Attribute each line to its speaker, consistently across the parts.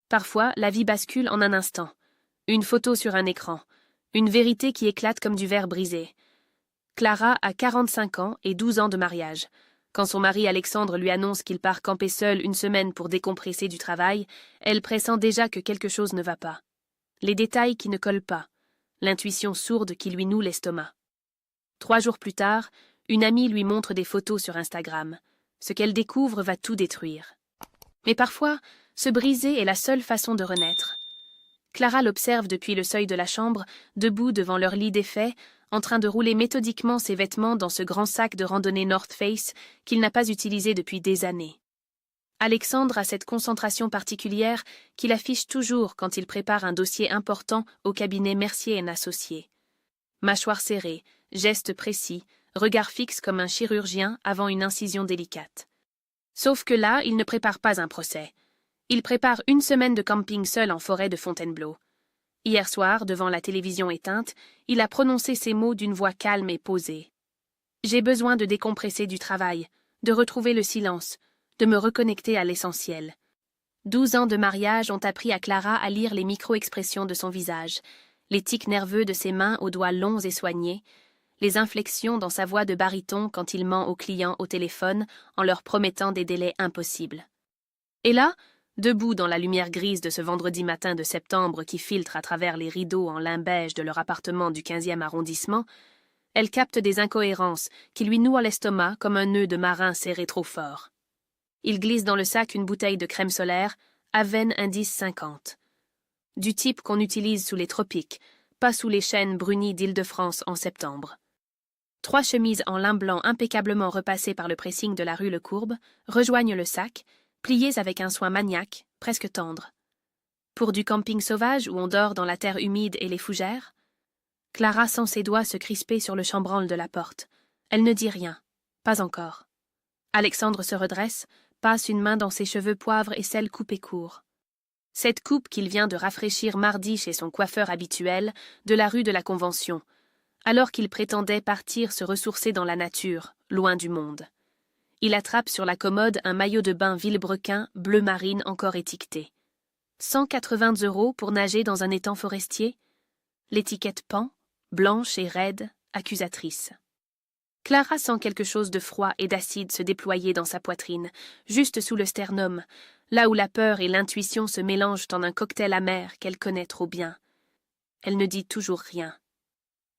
Speaker 1: Parfois, la vie bascule en un instant. Une photo sur un écran. Une vérité qui éclate comme du verre brisé. Clara a 45 ans et 12 ans de mariage. Quand son mari Alexandre lui annonce qu'il part camper seul une semaine pour décompresser du travail, elle pressent déjà que quelque chose ne va pas. Les détails qui ne collent pas. L'intuition sourde qui lui noue l'estomac. 3 jours plus tard, une amie lui montre des photos sur Instagram. Ce qu'elle découvre va tout détruire. Mais parfois, se briser est la seule façon de renaître. Clara l'observe depuis le seuil de la chambre, debout devant leur lit défait, en train de rouler méthodiquement ses vêtements dans ce grand sac de randonnée North Face qu'il n'a pas utilisé depuis des années. Alexandre a cette concentration particulière qu'il affiche toujours quand il prépare un dossier important au cabinet Mercier & Associés. Mâchoire serrée, gestes précis, regard fixe comme un chirurgien avant une incision délicate. Sauf que là, il ne prépare pas un procès. Il prépare une semaine de camping seul en forêt de Fontainebleau. Hier soir, devant la télévision éteinte, il a prononcé ces mots d'une voix calme et posée. « J'ai besoin de décompresser du travail, de retrouver le silence, de me reconnecter à l'essentiel. » 12 ans de mariage ont appris à Clara à lire les micro-expressions de son visage, les tics nerveux de ses mains aux doigts longs et soignés, les inflexions dans sa voix de baryton quand il ment aux clients au téléphone en leur promettant des délais impossibles. Et là, debout dans la lumière grise de ce vendredi matin de septembre qui filtre à travers les rideaux en lin beige de leur appartement du 15e arrondissement, elle capte des incohérences qui lui nouent l'estomac comme un nœud de marin serré trop fort. Il glisse dans le sac une bouteille de crème solaire, Aven Indice 50. Du type qu'on utilise sous les tropiques, pas sous les chênes brunis d'Île-de-France en septembre. 3 chemises en lin blanc impeccablement repassées par le pressing de la rue Le Courbe rejoignent le sac, pliées avec un soin maniaque, presque tendre. Pour du camping sauvage où on dort dans la terre humide et les fougères? Clara sent ses doigts se crisper sur le chambranle de la porte. Elle ne dit rien. Pas encore. Alexandre se redresse, passe une main dans ses cheveux poivre et sel coupés court. Cette coupe qu'il vient de rafraîchir mardi chez son coiffeur habituel, de la rue de la Convention, alors qu'il prétendait partir se ressourcer dans la nature, loin du monde. Il attrape sur la commode un maillot de bain Vilebrequin bleu marine encore étiqueté. 180 € pour nager dans un étang forestier? L'étiquette pend, blanche et raide, accusatrice. Clara sent quelque chose de froid et d'acide se déployer dans sa poitrine, juste sous le sternum, là où la peur et l'intuition se mélangent en un cocktail amer qu'elle connaît trop bien. Elle ne dit toujours rien.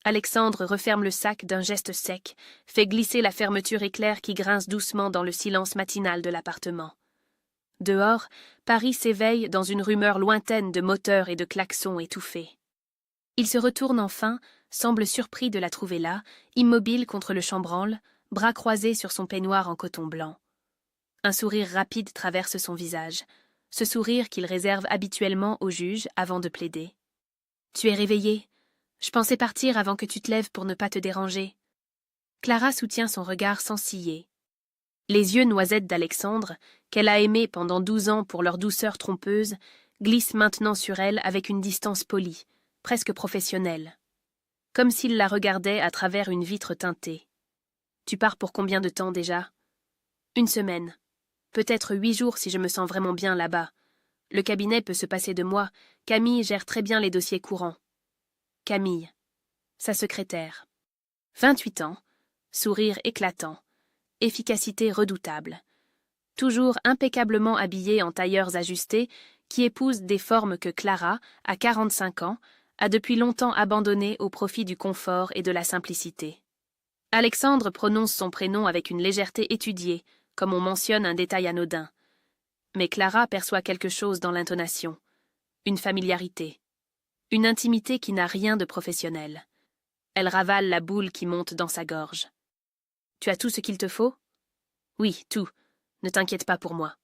Speaker 1: Alexandre referme le sac d'un geste sec, fait glisser la fermeture éclair qui grince doucement dans le silence matinal de l'appartement. Dehors, Paris s'éveille dans une rumeur lointaine de moteurs et de klaxons étouffés. Il se retourne enfin, semble surpris de la trouver là, immobile contre le chambranle, bras croisés sur son peignoir en coton blanc. Un sourire rapide traverse son visage, ce sourire qu'il réserve habituellement au juge avant de plaider. « Tu es réveillée. Je pensais partir avant que tu te lèves pour ne pas te déranger. » Clara soutient son regard sans ciller. Les yeux noisettes d'Alexandre, qu'elle a aimés pendant 12 ans pour leur douceur trompeuse, glissent maintenant sur elle avec une distance polie, presque professionnelle. Comme s'il la regardait à travers une vitre teintée. « Tu pars pour combien de temps déjà ? » « 1 semaine. Peut-être 8 jours si je me sens vraiment bien là-bas. Le cabinet peut se passer de moi. Camille gère très bien les dossiers courants. » Camille, sa secrétaire. 28 ans, sourire éclatant, efficacité redoutable. Toujours impeccablement habillée en tailleurs ajustés, qui épouse des formes que Clara, à 45 ans, a depuis longtemps abandonnées au profit du confort et de la simplicité. Alexandre prononce son prénom avec une légèreté étudiée, comme on mentionne un détail anodin. Mais Clara perçoit quelque chose dans l'intonation, une familiarité, une intimité qui n'a rien de professionnel. Elle ravale la boule qui monte dans sa gorge. « Tu as tout ce qu'il te faut ? » ?»« Oui, tout. Ne t'inquiète pas pour moi. »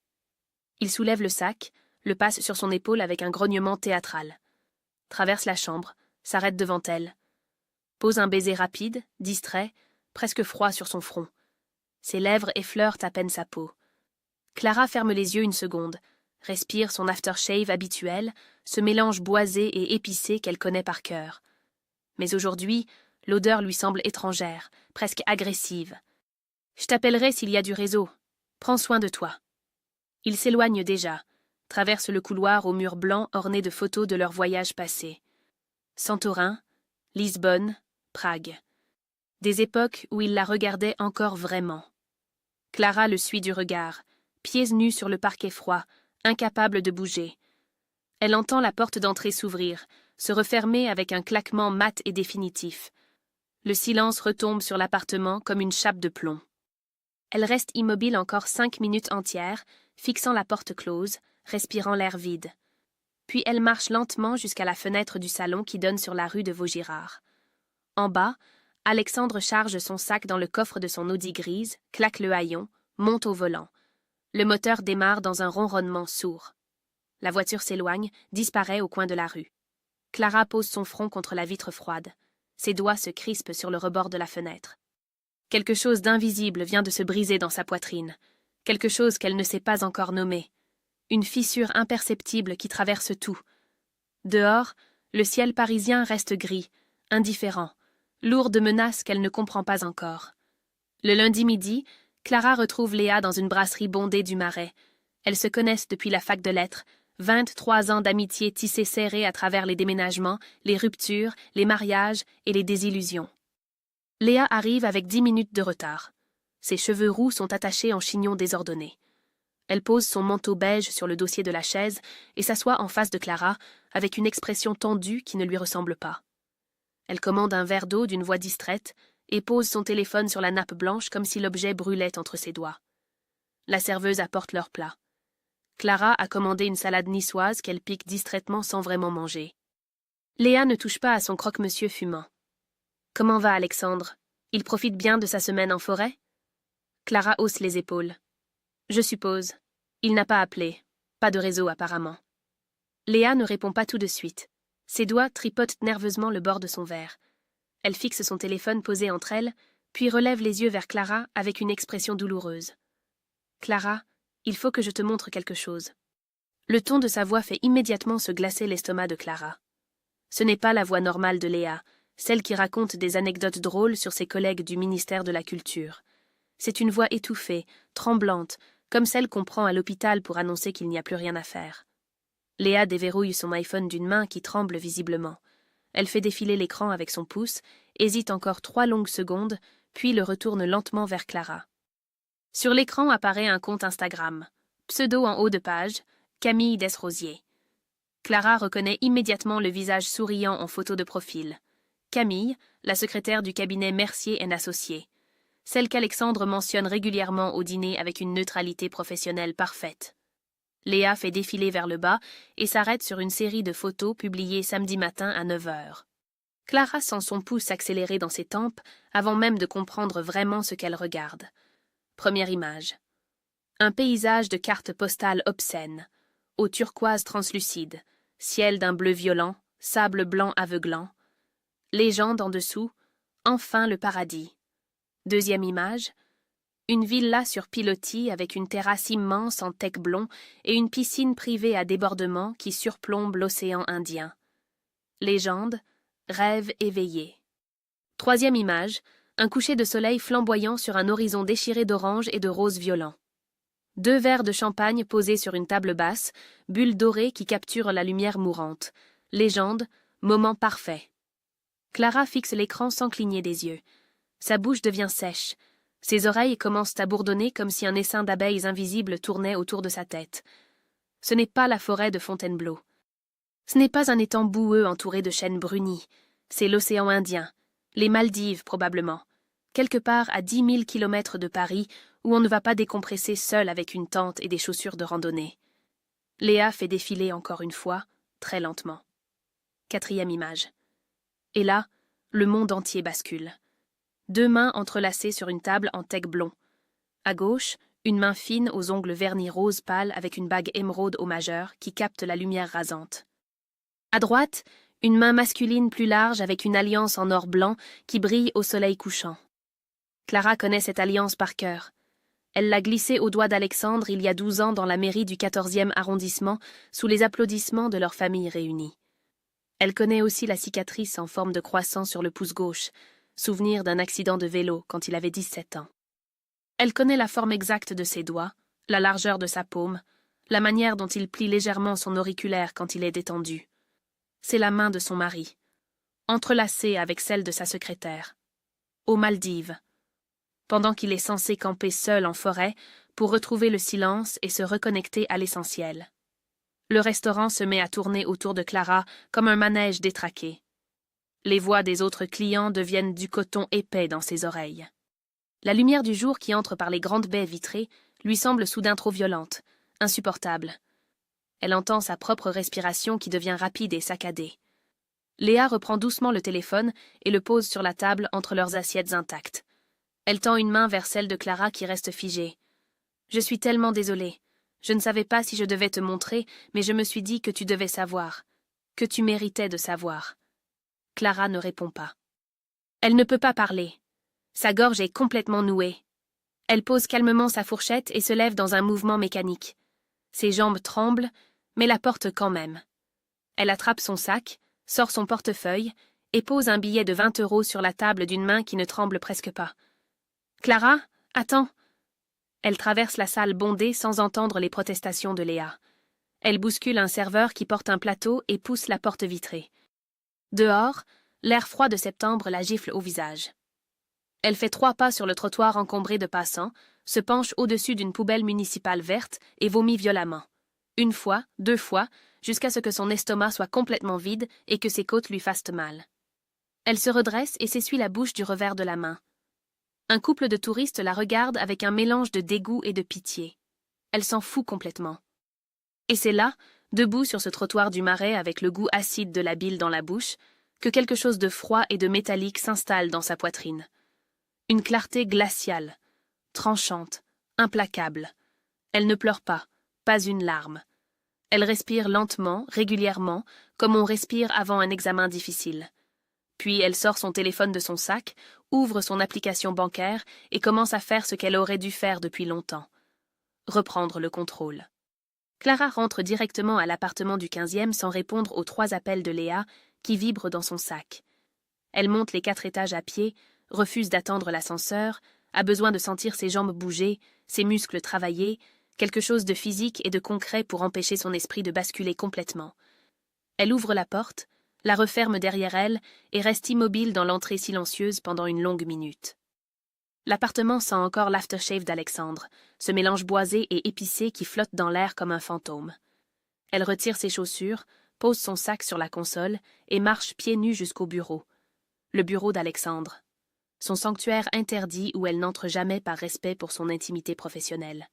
Speaker 1: Il soulève le sac, le passe sur son épaule avec un grognement théâtral. Traverse la chambre, s'arrête devant elle. Pose un baiser rapide, distrait, presque froid sur son front. Ses lèvres effleurent à peine sa peau. Clara ferme les yeux une seconde, respire son aftershave habituel, ce mélange boisé et épicé qu'elle connaît par cœur. Mais aujourd'hui, l'odeur lui semble étrangère, presque agressive. « Je t'appellerai s'il y a du réseau. Prends soin de toi. » Il s'éloigne déjà, traversent le couloir aux murs blancs ornés de photos de leur voyage passé. Santorin, Lisbonne, Prague. Des époques où il la regardait encore vraiment. Clara le suit du regard, pieds nus sur le parquet froid, incapable de bouger. Elle entend la porte d'entrée s'ouvrir, se refermer avec un claquement mat et définitif. Le silence retombe sur l'appartement comme une chape de plomb. Elle reste immobile encore 5 minutes entières, fixant la porte close, respirant l'air vide. Puis elle marche lentement jusqu'à la fenêtre du salon qui donne sur la rue de Vaugirard. En bas, Alexandre charge son sac dans le coffre de son Audi grise, claque le haillon, monte au volant. Le moteur démarre dans un ronronnement sourd. La voiture s'éloigne, disparaît au coin de la rue. Clara pose son front contre la vitre froide. Ses doigts se crispent sur le rebord de la fenêtre. Quelque chose d'invisible vient de se briser dans sa poitrine. Quelque chose qu'elle ne sait pas encore nommer. Une fissure imperceptible qui traverse tout. Dehors, le ciel parisien reste gris, indifférent, lourd de menaces qu'elle ne comprend pas encore. Le lundi midi, Clara retrouve Léa dans une brasserie bondée du Marais. Elles se connaissent depuis la fac de lettres, 23 ans d'amitié tissée serrée à travers les déménagements, les ruptures, les mariages et les désillusions. Léa arrive avec 10 minutes de retard. Ses cheveux roux sont attachés en chignon désordonné. Elle pose son manteau beige sur le dossier de la chaise et s'assoit en face de Clara avec une expression tendue qui ne lui ressemble pas. Elle commande un verre d'eau d'une voix distraite et pose son téléphone sur la nappe blanche comme si l'objet brûlait entre ses doigts. La serveuse apporte leur plat. Clara a commandé une salade niçoise qu'elle pique distraitement sans vraiment manger. Léa ne touche pas à son croque-monsieur fumant. « Comment va Alexandre? Il profite bien de sa semaine en forêt ?» Clara hausse les épaules. « Je suppose. Il n'a pas appelé. Pas de réseau apparemment. » Léa ne répond pas tout de suite. Ses doigts tripotent nerveusement le bord de son verre. Elle fixe son téléphone posé entre elles, puis relève les yeux vers Clara avec une expression douloureuse. « Clara, il faut que je te montre quelque chose. » Le ton de sa voix fait immédiatement se glacer l'estomac de Clara. Ce n'est pas la voix normale de Léa, celle qui raconte des anecdotes drôles sur ses collègues du ministère de la Culture. C'est une voix étouffée, tremblante, comme celle qu'on prend à l'hôpital pour annoncer qu'il n'y a plus rien à faire. Léa déverrouille son iPhone d'une main qui tremble visiblement. Elle fait défiler l'écran avec son pouce, hésite encore 3 longues secondes, puis le retourne lentement vers Clara. Sur l'écran apparaît un compte Instagram. Pseudo en haut de page, Camille Desrosiers. Clara reconnaît immédiatement le visage souriant en photo de profil. Camille, la secrétaire du cabinet Mercier & Associés. Celle qu'Alexandre mentionne régulièrement au dîner avec une neutralité professionnelle parfaite. Léa fait défiler vers le bas et s'arrête sur une série de photos publiées samedi matin à 9h. Clara sent son pouls s'accélérer dans ses tempes avant même de comprendre vraiment ce qu'elle regarde. Première image. Un paysage de cartes postales obscènes, eau turquoise translucide, ciel d'un bleu violent, sable blanc aveuglant. Légende en dessous, enfin le paradis. Deuxième image. Une villa sur pilotis avec une terrasse immense en teck blond et une piscine privée à débordement qui surplombe l'océan Indien. Légende, rêve éveillé. Troisième image, un coucher de soleil flamboyant sur un horizon déchiré d'orange et de rose violent. 2 verres de champagne posés sur une table basse, bulles dorées qui capturent la lumière mourante. Légende, moment parfait. Clara fixe l'écran sans cligner des yeux. Sa bouche devient sèche. Ses oreilles commencent à bourdonner comme si un essaim d'abeilles invisibles tournait autour de sa tête. Ce n'est pas la forêt de Fontainebleau. Ce n'est pas un étang boueux entouré de chênes brunis. C'est l'océan Indien. Les Maldives, probablement. Quelque part à 10 000 kilomètres de Paris, où on ne va pas décompresser seul avec une tente et des chaussures de randonnée. Léa fait défiler encore une fois, très lentement. 4e image. Et là, le monde entier bascule. 2 mains entrelacées sur une table en teck blond. À gauche, une main fine aux ongles vernis rose pâle avec une bague émeraude au majeur qui capte la lumière rasante. À droite, une main masculine plus large avec une alliance en or blanc qui brille au soleil couchant. Clara connaît cette alliance par cœur. Elle l'a glissée au doigt d'Alexandre il y a 12 ans dans la mairie du 14e arrondissement sous les applaudissements de leur famille réunie. Elle connaît aussi la cicatrice en forme de croissant sur le pouce gauche, souvenir d'un accident de vélo quand il avait 17 ans. Elle connaît la forme exacte de ses doigts, la largeur de sa paume, la manière dont il plie légèrement son auriculaire quand il est détendu. C'est la main de son mari, entrelacée avec celle de sa secrétaire. Aux Maldives, pendant qu'il est censé camper seul en forêt pour retrouver le silence et se reconnecter à l'essentiel. Le restaurant se met à tourner autour de Clara comme un manège détraqué. Les voix des autres clients deviennent du coton épais dans ses oreilles. La lumière du jour qui entre par les grandes baies vitrées lui semble soudain trop violente, insupportable. Elle entend sa propre respiration qui devient rapide et saccadée. Léa reprend doucement le téléphone et le pose sur la table entre leurs assiettes intactes. Elle tend une main vers celle de Clara qui reste figée. « Je suis tellement désolée. Je ne savais pas si je devais te montrer, mais je me suis dit que tu devais savoir, que tu méritais de savoir. » Clara ne répond pas. Elle ne peut pas parler. Sa gorge est complètement nouée. Elle pose calmement sa fourchette et se lève dans un mouvement mécanique. Ses jambes tremblent, mais la portent quand même. Elle attrape son sac, sort son portefeuille et pose un billet de 20 € sur la table d'une main qui ne tremble presque pas. « Clara, attends !» Elle traverse la salle bondée sans entendre les protestations de Léa. Elle bouscule un serveur qui porte un plateau et pousse la porte vitrée. Dehors, l'air froid de septembre la gifle au visage. Elle fait 3 pas sur le trottoir encombré de passants, se penche au-dessus d'une poubelle municipale verte et vomit violemment. 1 fois, 2 fois, jusqu'à ce que son estomac soit complètement vide et que ses côtes lui fassent mal. Elle se redresse et s'essuie la bouche du revers de la main. Un couple de touristes la regarde avec un mélange de dégoût et de pitié. Elle s'en fout complètement. Et c'est là, debout sur ce trottoir du Marais avec le goût acide de la bile dans la bouche, que quelque chose de froid et de métallique s'installe dans sa poitrine. Une clarté glaciale, tranchante, implacable. Elle ne pleure pas une larme. Elle respire lentement, régulièrement, comme on respire avant un examen difficile. Puis elle sort son téléphone de son sac, ouvre son application bancaire et commence à faire ce qu'elle aurait dû faire depuis longtemps. Reprendre le contrôle. Clara rentre directement à l'appartement du 15e sans répondre aux 3 appels de Léa qui vibrent dans son sac. Elle monte les 4 étages à pied, refuse d'attendre l'ascenseur, a besoin de sentir ses jambes bouger, ses muscles travailler, quelque chose de physique et de concret pour empêcher son esprit de basculer complètement. Elle ouvre la porte, la referme derrière elle et reste immobile dans l'entrée silencieuse pendant une longue minute. L'appartement sent encore l'aftershave d'Alexandre, ce mélange boisé et épicé qui flotte dans l'air comme un fantôme. Elle retire ses chaussures, pose son sac sur la console et marche pieds nus jusqu'au bureau. Le bureau d'Alexandre. Son sanctuaire interdit où elle n'entre jamais par respect pour son intimité professionnelle.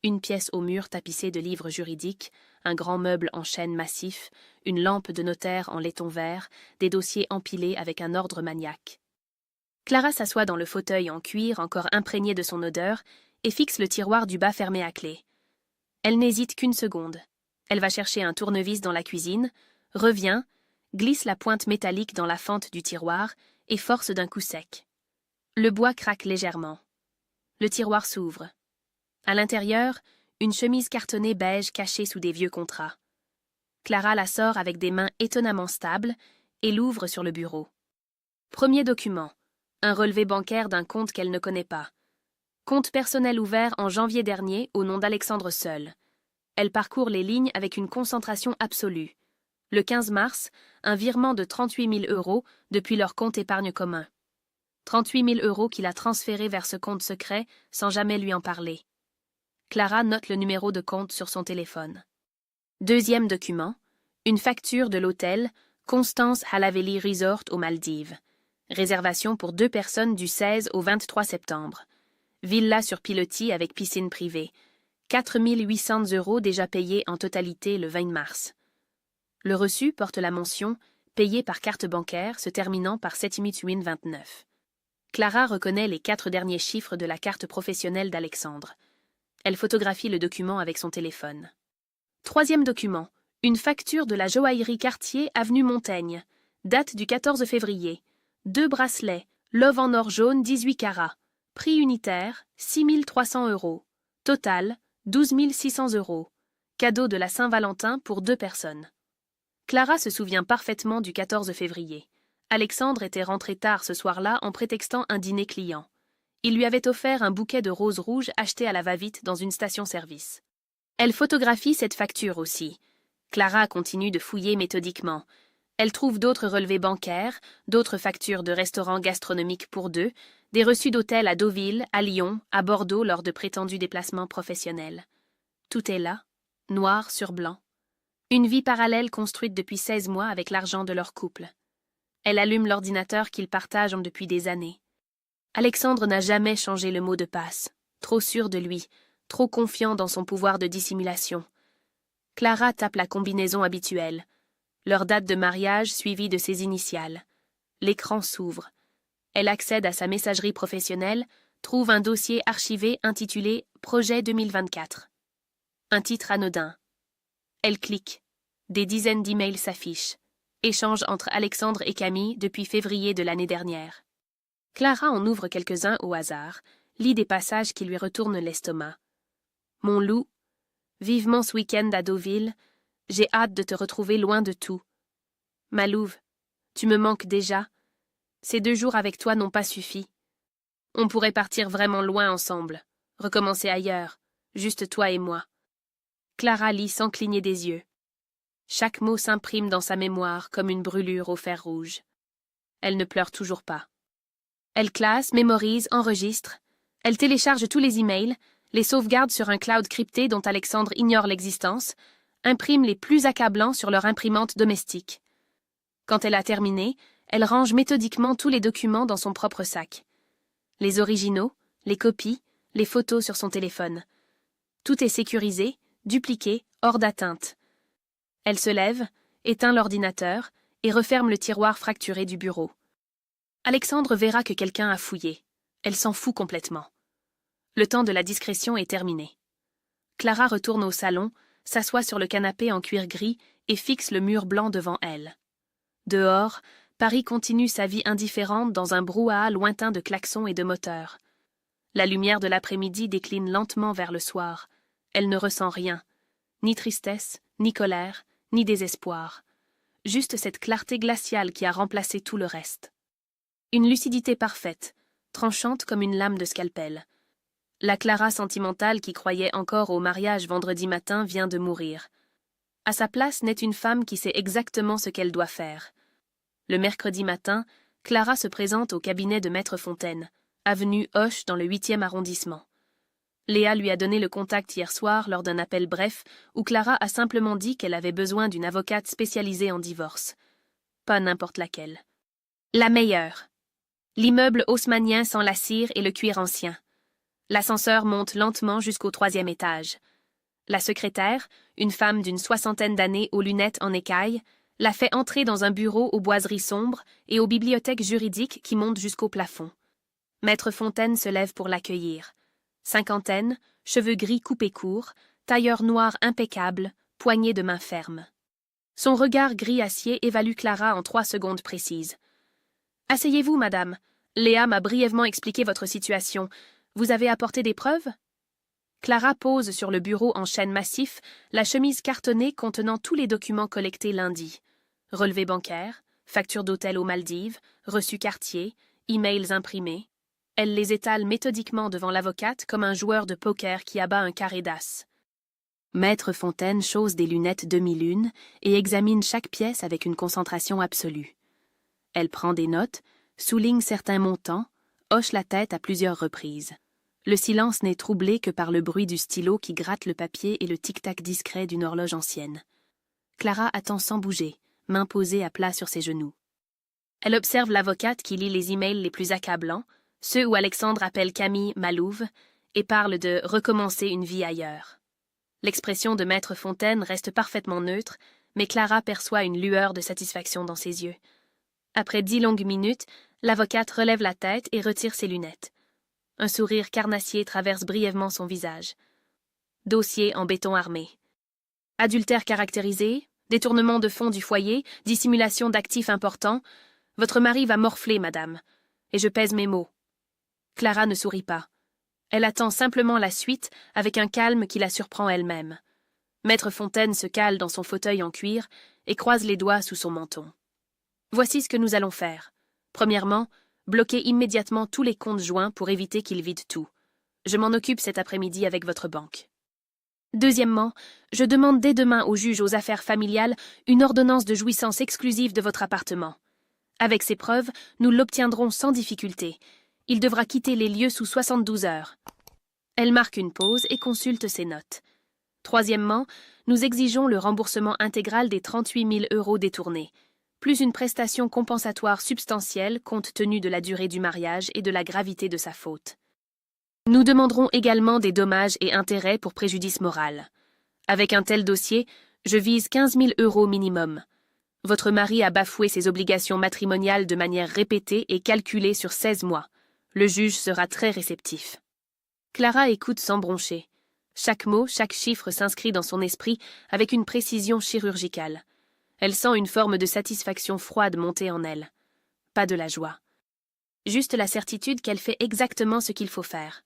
Speaker 1: Une pièce au mur tapissée de livres juridiques, un grand meuble en chêne massif, une lampe de notaire en laiton vert, des dossiers empilés avec un ordre maniaque. Clara s'assoit dans le fauteuil en cuir encore imprégné de son odeur et fixe le tiroir du bas fermé à clé. Elle n'hésite qu'une seconde. Elle va chercher un tournevis dans la cuisine, revient, glisse la pointe métallique dans la fente du tiroir et force d'un coup sec. Le bois craque légèrement. Le tiroir s'ouvre. À l'intérieur, une chemise cartonnée beige cachée sous des vieux contrats. Clara la sort avec des mains étonnamment stables et l'ouvre sur le bureau. Premier document. Un relevé bancaire d'un compte qu'elle ne connaît pas. Compte personnel ouvert en janvier dernier au nom d'Alexandre seul. Elle parcourt les lignes avec une concentration absolue. Le 15 mars, un virement de 38 000 € depuis leur compte épargne commun. 38 000 € qu'il a transférés vers ce compte secret sans jamais lui en parler. Clara note le numéro de compte sur son téléphone. Deuxième document, une facture de l'hôtel Constance Halaveli Resort aux Maldives. Réservation pour 2 personnes du 16 au 23 septembre. Villa sur pilotis avec piscine privée. 4 800 € déjà payés en totalité le 20 mars. Le reçu porte la mention « Payé par carte bancaire » se terminant par 7829. Clara reconnaît les 4 derniers chiffres de la carte professionnelle d'Alexandre. Elle photographie le document avec son téléphone. Troisième document. Une facture de la joaillerie Cartier avenue Montaigne. Date du 14 février. 2 bracelets. Love en or jaune 18 carats. Prix unitaire 6 300 €. Total 12 600 €. Cadeau de la Saint-Valentin pour 2 personnes. Clara se souvient parfaitement du 14 février. Alexandre était rentré tard ce soir-là en prétextant un dîner client. Il lui avait offert un bouquet de roses rouges acheté à la va-vite dans une station-service. Elle photographie cette facture aussi. Clara continue de fouiller méthodiquement. Elle trouve d'autres relevés bancaires, d'autres factures de restaurants gastronomiques pour deux, des reçus d'hôtel à Deauville, à Lyon, à Bordeaux lors de prétendus déplacements professionnels. Tout est là, noir sur blanc. Une vie parallèle construite depuis 16 mois avec l'argent de leur couple. Elle allume l'ordinateur qu'ils partagent depuis des années. Alexandre n'a jamais changé le mot de passe, trop sûr de lui, trop confiant dans son pouvoir de dissimulation. Clara tape la combinaison habituelle. Leur date de mariage suivie de ses initiales. L'écran s'ouvre. Elle accède à sa messagerie professionnelle, trouve un dossier archivé intitulé « Projet 2024 ». Un titre anodin. Elle clique. Des dizaines d'emails s'affichent. Échange entre Alexandre et Camille depuis février de l'année dernière. Clara en ouvre quelques-uns au hasard, lit des passages qui lui retournent l'estomac. « Mon loup, vivement ce week-end à Deauville, j'ai hâte de te retrouver loin de tout. Ma louve, tu me manques déjà. Ces 2 jours avec toi n'ont pas suffi. On pourrait partir vraiment loin ensemble, recommencer ailleurs, juste toi et moi. » Clara lit sans cligner des yeux. Chaque mot s'imprime dans sa mémoire comme une brûlure au fer rouge. Elle ne pleure toujours pas. Elle classe, mémorise, enregistre. Elle télécharge tous les emails, les sauvegarde sur un cloud crypté dont Alexandre ignore l'existence, imprime les plus accablants sur leur imprimante domestique. Quand elle a terminé, elle range méthodiquement tous les documents dans son propre sac. Les originaux, les copies, les photos sur son téléphone. Tout est sécurisé, dupliqué, hors d'atteinte. Elle se lève, éteint l'ordinateur et referme le tiroir fracturé du bureau. Alexandre verra que quelqu'un a fouillé. Elle s'en fout complètement. Le temps de la discrétion est terminé. Clara retourne au salon, s'assoit sur le canapé en cuir gris et fixe le mur blanc devant elle. Dehors, Paris continue sa vie indifférente dans un brouhaha lointain de klaxons et de moteurs. La lumière de l'après-midi décline lentement vers le soir. Elle ne ressent rien, ni tristesse, ni colère, ni désespoir. Juste cette clarté glaciale qui a remplacé tout le reste. Une lucidité parfaite, tranchante comme une lame de scalpel. La Clara sentimentale qui croyait encore au mariage vendredi matin vient de mourir. À sa place naît une femme qui sait exactement ce qu'elle doit faire. Le mercredi matin, Clara se présente au cabinet de Maître Fontaine, avenue Hoche dans le 8e arrondissement. Léa lui a donné le contact hier soir lors d'un appel bref où Clara a simplement dit qu'elle avait besoin d'une avocate spécialisée en divorce. Pas n'importe laquelle. La meilleure. L'immeuble haussmannien sans la cire et le cuir ancien. L'ascenseur monte lentement jusqu'au 3e étage. La secrétaire, une femme d'une 60aine d'années aux lunettes en écaille, la fait entrer dans un bureau aux boiseries sombres et aux bibliothèques juridiques qui montent jusqu'au plafond. Maître Fontaine se lève pour l'accueillir. Cinquantaine, cheveux gris coupés courts, tailleur noir impeccable, poignée de main ferme. Son regard gris acier évalue Clara en 3 secondes précises. « Asseyez-vous, madame. Léa m'a brièvement expliqué votre situation. Vous avez apporté des preuves ?» Clara pose sur le bureau en chêne massif la chemise cartonnée contenant tous les documents collectés lundi. Relevés bancaires, factures d'hôtel aux Maldives, reçus Cartier, emails imprimés. Elle les étale méthodiquement devant l'avocate comme un joueur de poker qui abat un carré d'as. Maître Fontaine chausse des lunettes demi-lune et examine chaque pièce avec une concentration absolue. Elle prend des notes, souligne certains montants, hoche la tête à plusieurs reprises. Le silence n'est troublé que par le bruit du stylo qui gratte le papier et le tic-tac discret d'une horloge ancienne. Clara attend sans bouger, main posée à plat sur ses genoux. Elle observe l'avocate qui lit les emails les plus accablants, ceux où Alexandre appelle Camille « ma louve » et parle de « recommencer une vie ailleurs ». L'expression de Maître Fontaine reste parfaitement neutre, mais Clara perçoit une lueur de satisfaction dans ses yeux. Après 10 longues minutes, l'avocate relève la tête et retire ses lunettes. Un sourire carnassier traverse brièvement son visage. Dossier en béton armé. Adultère caractérisé, détournement de fonds du foyer, dissimulation d'actifs importants. Votre mari va morfler, madame. Et je pèse mes mots. Clara ne sourit pas. Elle attend simplement la suite avec un calme qui la surprend elle-même. Maître Fontaine se cale dans son fauteuil en cuir et croise les doigts sous son menton. Voici ce que nous allons faire. Premièrement, bloquer immédiatement tous les comptes joints pour éviter qu'ils vident tout. Je m'en occupe cet après-midi avec votre banque. Deuxièmement, je demande dès demain au juge aux affaires familiales une ordonnance de jouissance exclusive de votre appartement. Avec ces preuves, nous l'obtiendrons sans difficulté. Il devra quitter les lieux sous 72 heures. Elle marque une pause et consulte ses notes. Troisièmement, nous exigeons le remboursement intégral des 38 000 € détournés, plus une prestation compensatoire substantielle compte tenu de la durée du mariage et de la gravité de sa faute. Nous demanderons également des dommages et intérêts pour préjudice moral. Avec un tel dossier, je vise 15 000 € minimum. Votre mari a bafoué ses obligations matrimoniales de manière répétée et calculée sur 16 mois. Le juge sera très réceptif. Clara écoute sans broncher. Chaque mot, chaque chiffre s'inscrit dans son esprit avec une précision chirurgicale. Elle sent une forme de satisfaction froide monter en elle. Pas de la joie. Juste la certitude qu'elle fait exactement ce qu'il faut faire.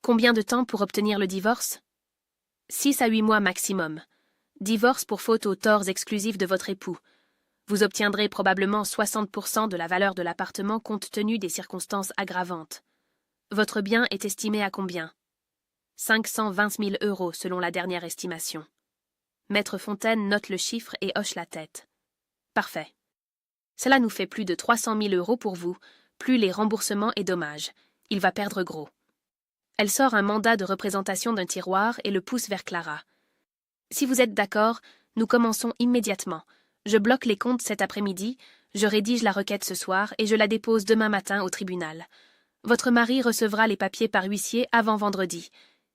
Speaker 1: Combien de temps pour obtenir le divorce? 6 à 8 mois maximum. Divorce pour faute aux torts exclusifs de votre époux. Vous obtiendrez probablement 60% de la valeur de l'appartement compte tenu des circonstances aggravantes. Votre bien est estimé à combien? 520 000 € selon la dernière estimation. Maître Fontaine note le chiffre et hoche la tête. Parfait. Cela nous fait plus de 300 000 € pour vous, plus les remboursements et dommages. Il va perdre gros. Elle sort un mandat de représentation d'un tiroir et le pousse vers Clara. Si vous êtes d'accord, nous commençons immédiatement. Je bloque les comptes cet après-midi, je rédige la requête ce soir et je la dépose demain matin au tribunal. Votre mari recevra les papiers par huissier avant vendredi.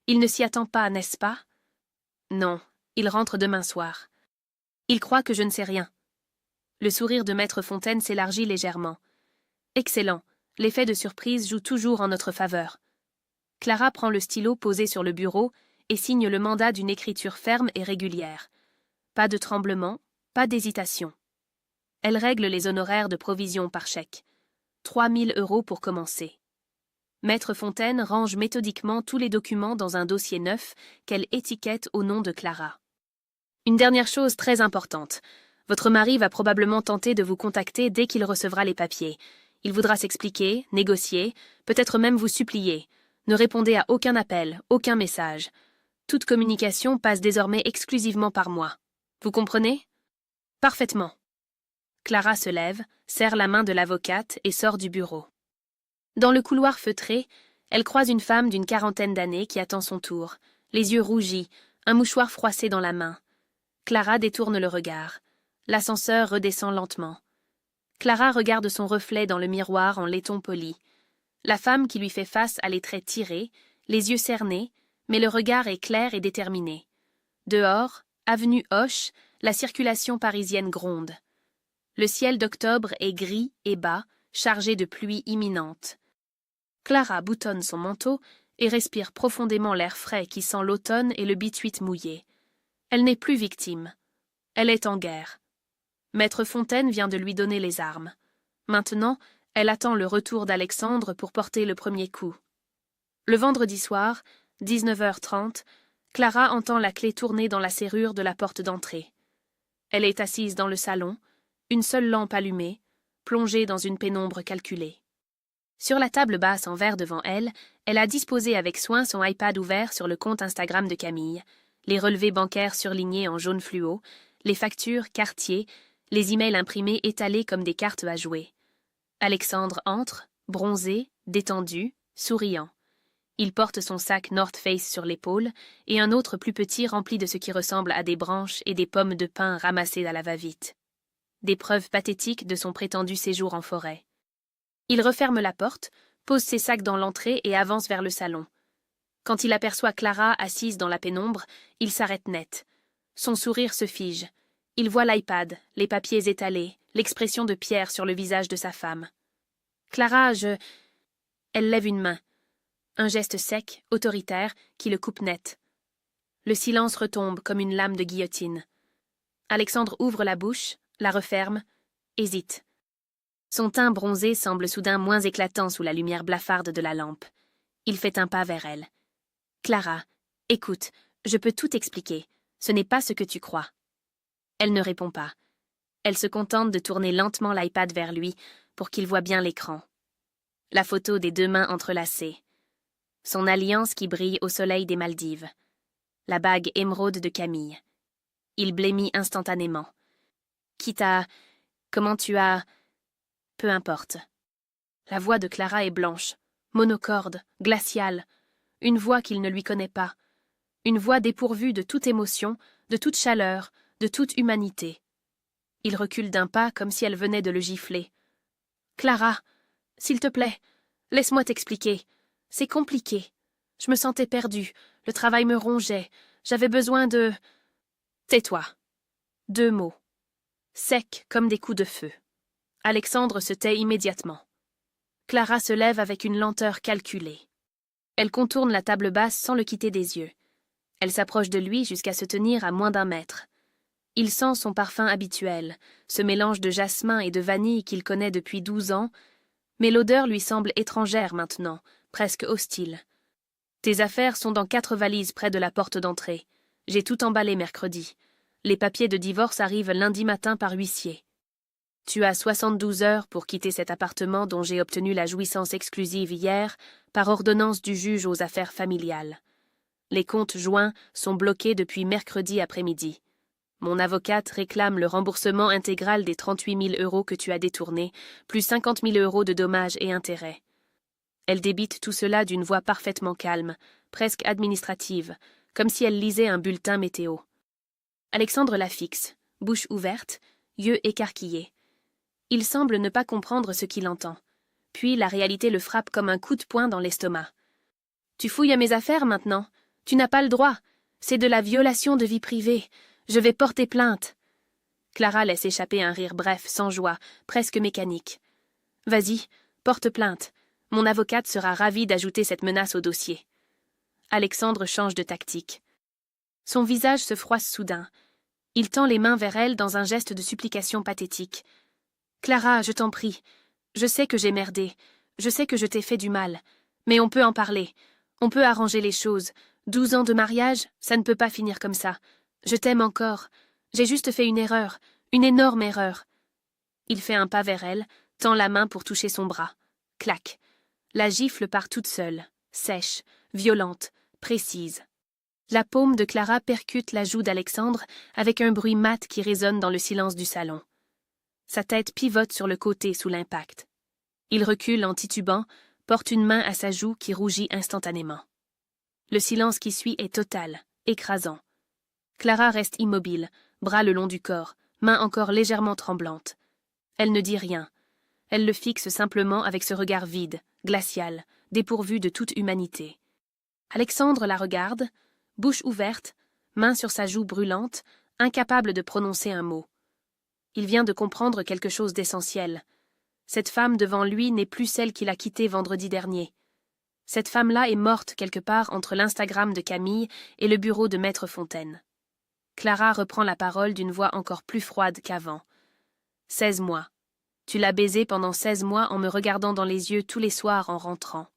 Speaker 1: Il ne s'y attend pas, n'est-ce pas? Non, il rentre demain soir. Il croit que je ne sais rien. Le sourire de Maître Fontaine s'élargit légèrement. Excellent, l'effet de surprise joue toujours en notre faveur. Clara prend le stylo posé sur le bureau et signe le mandat d'une écriture ferme et régulière. Pas de tremblement, pas d'hésitation. Elle règle les honoraires de provision par chèque. 3 000 € pour commencer. Maître Fontaine range méthodiquement tous les documents dans un dossier neuf qu'elle étiquette au nom de Clara. Une dernière chose très importante. Votre mari va probablement tenter de vous contacter dès qu'il recevra les papiers. Il voudra s'expliquer, négocier, peut-être même vous supplier. Ne répondez à aucun appel, aucun message. Toute communication passe désormais exclusivement par moi. Vous comprenez? Parfaitement. Clara se lève, serre la main de l'avocate et sort du bureau. Dans le couloir feutré, elle croise une femme d'une quarantaine d'années qui attend son tour, les yeux rougis, un mouchoir froissé dans la main. Clara détourne le regard. L'ascenseur redescend lentement. Clara regarde son reflet dans le miroir en laiton poli. La femme qui lui fait face a les traits tirés, les yeux cernés, mais le regard est clair et déterminé. Dehors, avenue Hoche, la circulation parisienne gronde. Le ciel d'octobre est gris et bas, chargé de pluie imminente. Clara boutonne son manteau et respire profondément l'air frais qui sent l'automne et le bituite mouillé. Elle n'est plus victime. Elle est en guerre. Maître Fontaine vient de lui donner les armes. Maintenant, elle attend le retour d'Alexandre pour porter le premier coup. Le vendredi soir, 19h30, Clara entend la clé tourner dans la serrure de la porte d'entrée. Elle est assise dans le salon, une seule lampe allumée, plongée dans une pénombre calculée. Sur la table basse en verre devant elle, elle a disposé avec soin son iPad ouvert sur le compte Instagram de Camille, les relevés bancaires surlignés en jaune fluo, les factures, quartiers, les emails imprimés étalés comme des cartes à jouer. Alexandre entre, bronzé, détendu, souriant. Il porte son sac North Face sur l'épaule et un autre plus petit rempli de ce qui ressemble à des branches et des pommes de pin ramassées à la va-vite. Des preuves pathétiques de son prétendu séjour en forêt. Il referme la porte, pose ses sacs dans l'entrée et avance vers le salon. Quand il aperçoit Clara assise dans la pénombre, il s'arrête net. Son sourire se fige. Il voit l'iPad, les papiers étalés, l'expression de pierre sur le visage de sa femme. « Clara, je... » Elle lève une main. Un geste sec, autoritaire, qui le coupe net. Le silence retombe comme une lame de guillotine. Alexandre ouvre la bouche, la referme, hésite. Son teint bronzé semble soudain moins éclatant sous la lumière blafarde de la lampe. Il fait un pas vers elle. « Clara, écoute, je peux tout expliquer. Ce n'est pas ce que tu crois. » Elle ne répond pas. Elle se contente de tourner lentement l'iPad vers lui pour qu'il voie bien l'écran. La photo des deux mains entrelacées. Son alliance qui brille au soleil des Maldives. la bague émeraude de Camille. Il blêmit instantanément. Qui t'a... Comment tu as... Peu importe. La voix de Clara est blanche, monocorde, glaciale, une voix qu'il ne lui connaît pas, une voix dépourvue de toute émotion, de toute chaleur, de toute humanité. Il recule d'un pas comme si elle venait de le gifler. « Clara, s'il te plaît, laisse-moi t'expliquer. C'est compliqué. Je me sentais perdue, le travail me rongeait, j'avais besoin de... » « Tais-toi. » 2 mots. Secs comme des coups de feu. Alexandre se tait immédiatement. Clara se lève avec une lenteur calculée. Elle contourne la table basse sans le quitter des yeux. Elle s'approche de lui jusqu'à se tenir à moins d'1 mètre. Il sent son parfum habituel, ce mélange de jasmin et de vanille qu'il connaît depuis 12 ans, mais l'odeur lui semble étrangère maintenant, presque hostile. « Tes affaires sont dans 4 valises près de la porte d'entrée. J'ai tout emballé mercredi. Les papiers de divorce arrivent lundi matin par huissier. Tu as 72 heures pour quitter cet appartement dont j'ai obtenu la jouissance exclusive hier par ordonnance du juge aux affaires familiales. Les comptes joints sont bloqués depuis mercredi après-midi. Mon avocate réclame le remboursement intégral des 38 000 € que tu as détournés, plus 50 000 € de dommages et intérêts. » Elle débite tout cela d'une voix parfaitement calme, presque administrative, comme si elle lisait un bulletin météo. Alexandre la fixe, bouche ouverte, yeux écarquillés. Il semble ne pas comprendre ce qu'il entend. Puis la réalité le frappe comme un coup de poing dans l'estomac. « Tu fouilles à mes affaires maintenant. Tu n'as pas le droit. C'est de la violation de vie privée. Je vais porter plainte. » Clara laisse échapper un rire bref, sans joie, presque mécanique. « Vas-y, porte plainte. Mon avocate sera ravie d'ajouter cette menace au dossier. » Alexandre change de tactique. Son visage se froisse soudain. Il tend les mains vers elle dans un geste de supplication pathétique. « Clara, je t'en prie. Je sais que j'ai merdé. Je sais que je t'ai fait du mal. Mais on peut en parler. On peut arranger les choses. 12 ans de mariage, ça ne peut pas finir comme ça. Je t'aime encore. J'ai juste fait une erreur. Une énorme erreur. » Il fait un pas vers elle, tend la main pour toucher son bras. Clac. La gifle part toute seule, sèche, violente, précise. La paume de Clara percute la joue d'Alexandre avec un bruit mat qui résonne dans le silence du salon. Sa tête pivote sur le côté sous l'impact. Il recule en titubant, porte une main à sa joue qui rougit instantanément. Le silence qui suit est total, écrasant. Clara reste immobile, bras le long du corps, main encore légèrement tremblante. Elle ne dit rien. Elle le fixe simplement avec ce regard vide, glacial, dépourvu de toute humanité. Alexandre la regarde, bouche ouverte, main sur sa joue brûlante, incapable de prononcer un mot. Il vient de comprendre quelque chose d'essentiel. Cette femme devant lui n'est plus celle qu'il a quittée vendredi dernier. Cette femme-là est morte quelque part entre l'Instagram de Camille et le bureau de Maître Fontaine. Clara reprend la parole d'une voix encore plus froide qu'avant. 16 mois. Tu l'as baisé pendant 16 mois en me regardant dans les yeux tous les soirs en rentrant.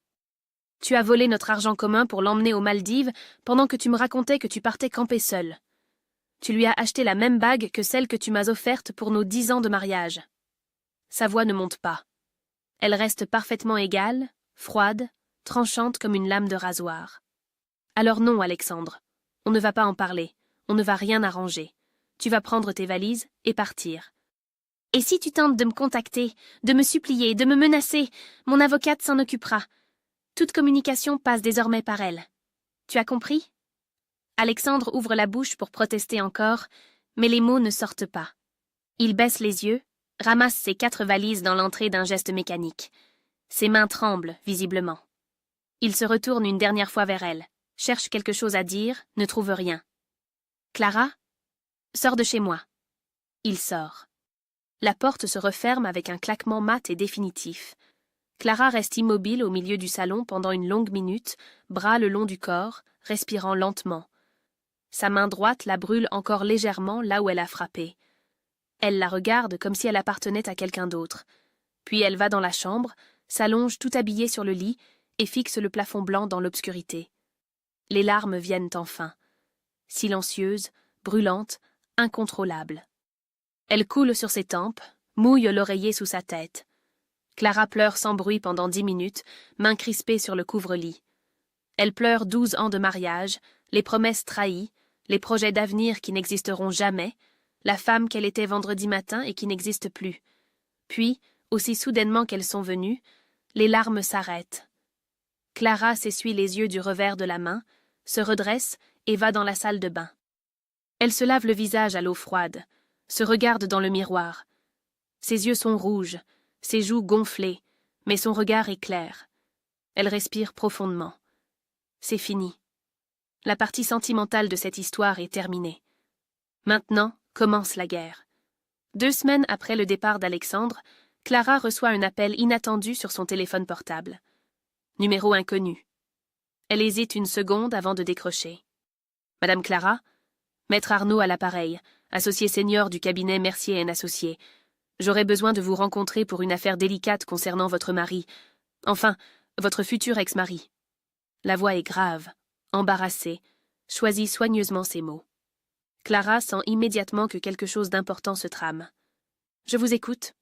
Speaker 1: Tu as volé notre argent commun pour l'emmener aux Maldives pendant que tu me racontais que tu partais camper seul. Tu lui as acheté la même bague que celle que tu m'as offerte pour nos 10 ans de mariage. » Sa voix ne monte pas. Elle reste parfaitement égale, froide, tranchante comme une lame de rasoir. « Alors non, Alexandre. On ne va pas en parler. On ne va rien arranger. Tu vas prendre tes valises et partir. Et si tu tentes de me contacter, de me supplier, de me menacer, mon avocate s'en occupera. Toute communication passe désormais par elle. Tu as compris ? » Alexandre ouvre la bouche pour protester encore, mais les mots ne sortent pas. Il baisse les yeux, ramasse ses 4 valises dans l'entrée d'un geste mécanique. Ses mains tremblent, visiblement. Il se retourne une dernière fois vers elle, cherche quelque chose à dire, ne trouve rien. « Clara ? Sors de chez moi. » Il sort. La porte se referme avec un claquement mat et définitif. Clara reste immobile au milieu du salon pendant une longue minute, bras le long du corps, respirant lentement. Sa main droite la brûle encore légèrement là où elle a frappé. Elle la regarde comme si elle appartenait à quelqu'un d'autre. Puis elle va dans la chambre, s'allonge tout habillée sur le lit et fixe le plafond blanc dans l'obscurité. Les larmes viennent enfin. Silencieuses, brûlantes, incontrôlables. Elle coule sur ses tempes, mouille l'oreiller sous sa tête. Clara pleure sans bruit pendant 10 minutes, main crispée sur le couvre-lit. Elle pleure 12 ans de mariage, les promesses trahies, les projets d'avenir qui n'existeront jamais, la femme qu'elle était vendredi matin et qui n'existe plus. Puis, aussi soudainement qu'elles sont venues, les larmes s'arrêtent. Clara s'essuie les yeux du revers de la main, se redresse et va dans la salle de bain. Elle se lave le visage à l'eau froide, se regarde dans le miroir. Ses yeux sont rouges, ses joues gonflées, mais son regard est clair. Elle respire profondément. C'est fini. La partie sentimentale de cette histoire est terminée. Maintenant commence la guerre. 2 semaines après le départ d'Alexandre, Clara reçoit un appel inattendu sur son téléphone portable. Numéro inconnu. Elle hésite une seconde avant de décrocher. « Madame Clara ?» Maître Arnaud à l'appareil, associé senior du cabinet Mercier & Associés. J'aurais besoin de vous rencontrer pour une affaire délicate concernant votre mari. Enfin, votre futur ex-mari. La voix est grave, embarrassée, choisit soigneusement ses mots. Clara sent immédiatement que quelque chose d'important se trame. Je vous écoute.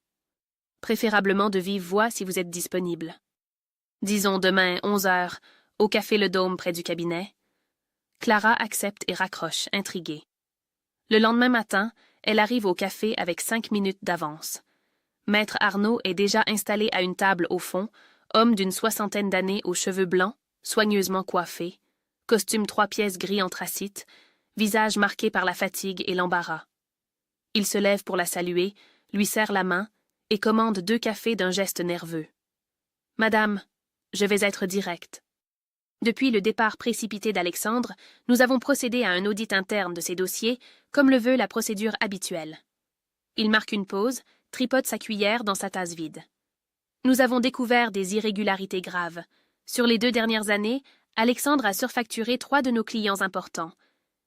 Speaker 1: Préférablement de vive voix si vous êtes disponible. Disons demain 11h, au café Le Dôme près du cabinet. Clara accepte et raccroche, intriguée. Le lendemain matin, elle arrive au café avec 5 minutes d'avance. Maître Arnaud est déjà installé à une table au fond, homme d'une 60aine d'années aux cheveux blancs, soigneusement coiffé, costume 3 pièces gris anthracite, visage marqué par la fatigue et l'embarras. Il se lève pour la saluer, lui serre la main et commande 2 cafés d'un geste nerveux. « Madame, je vais être direct. Depuis le départ précipité d'Alexandre, nous avons procédé à un audit interne de ses dossiers, comme le veut la procédure habituelle. » Il marque une pause, tripote sa cuillère dans sa tasse vide. « Nous avons découvert des irrégularités graves. Sur les 2 dernières années, Alexandre a surfacturé 3 de nos clients importants.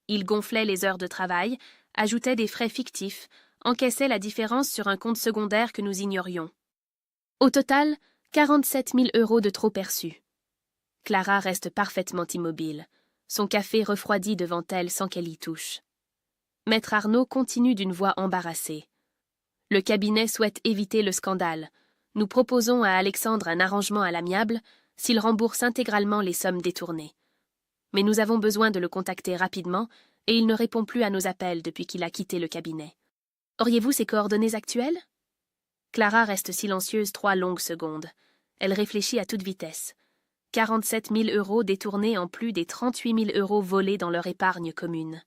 Speaker 1: Il gonflait les heures de travail, ajoutait des frais fictifs, encaissait la différence sur un compte secondaire que nous ignorions. Au total, 47 000 € de trop perçus. » Clara reste parfaitement immobile. Son café refroidit devant elle sans qu'elle y touche. Maître Arnaud continue d'une voix embarrassée. « Le cabinet souhaite éviter le scandale. Nous proposons à Alexandre un arrangement à l'amiable s'il rembourse intégralement les sommes détournées. Mais nous avons besoin de le contacter rapidement et il ne répond plus à nos appels depuis qu'il a quitté le cabinet. Auriez-vous ses coordonnées actuelles ?» Clara reste silencieuse 3 longues secondes. Elle réfléchit à toute vitesse. 47 000 € détournés en plus des 38 000 € volés dans leur épargne commune.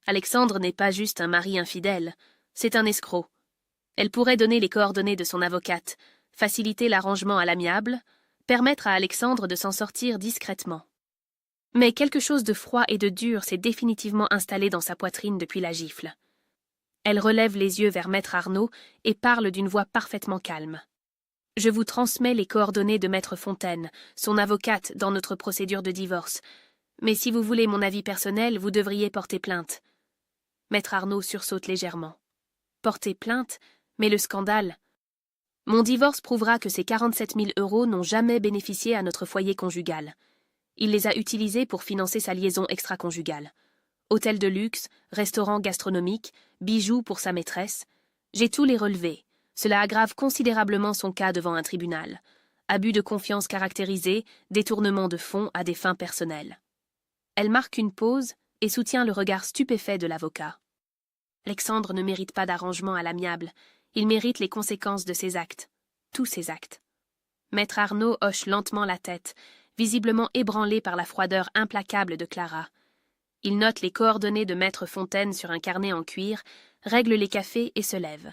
Speaker 1: Alexandre n'est pas juste un mari infidèle, c'est un escroc. Elle pourrait donner les coordonnées de son avocate, faciliter l'arrangement à l'amiable, permettre à Alexandre de s'en sortir discrètement. Mais quelque chose de froid et de dur s'est définitivement installé dans sa poitrine depuis la gifle. Elle relève les yeux vers Maître Arnaud et parle d'une voix parfaitement calme. « Je vous transmets les coordonnées de Maître Fontaine, son avocate dans notre procédure de divorce. Mais si vous voulez mon avis personnel, vous devriez porter plainte. » Maître Arnaud sursaute légèrement. « Porter plainte? Mais le scandale !»« Mon divorce prouvera que ces 47 000 € n'ont jamais bénéficié à notre foyer conjugal. Il les a utilisés pour financer sa liaison extra-conjugale. Hôtel de luxe, restaurant gastronomique, bijoux pour sa maîtresse. J'ai tous les relevés. Cela aggrave considérablement son cas devant un tribunal. Abus de confiance caractérisé, détournement de fonds à des fins personnelles. » Elle marque une pause et soutient le regard stupéfait de l'avocat. Alexandre ne mérite pas d'arrangement à l'amiable. Il mérite les conséquences de ses actes. Tous ses actes. Maître Arnaud hoche lentement la tête, visiblement ébranlé par la froideur implacable de Clara. Il note les coordonnées de Maître Fontaine sur un carnet en cuir, règle les cafés et se lève.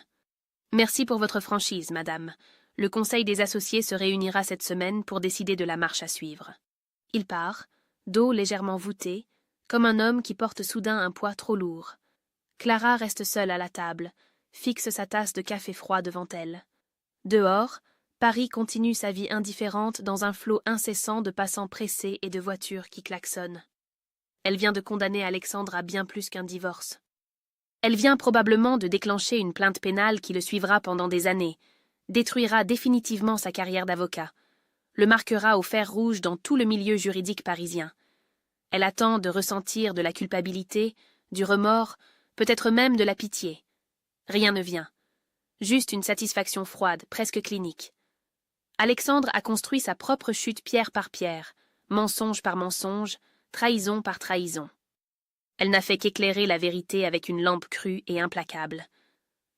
Speaker 1: « Merci pour votre franchise, madame. Le conseil des associés se réunira cette semaine pour décider de la marche à suivre. » Il part, dos légèrement voûté, comme un homme qui porte soudain un poids trop lourd. Clara reste seule à la table, fixe sa tasse de café froid devant elle. Dehors, Paris continue sa vie indifférente dans un flot incessant de passants pressés et de voitures qui klaxonnent. Elle vient de condamner Alexandre à bien plus qu'un divorce. Elle vient probablement de déclencher une plainte pénale qui le suivra pendant des années, détruira définitivement sa carrière d'avocat, le marquera au fer rouge dans tout le milieu juridique parisien. Elle attend de ressentir de la culpabilité, du remords, peut-être même de la pitié. Rien ne vient. Juste une satisfaction froide, presque clinique. Alexandre a construit sa propre chute pierre par pierre, mensonge par mensonge, trahison par trahison. Elle n'a fait qu'éclairer la vérité avec une lampe crue et implacable.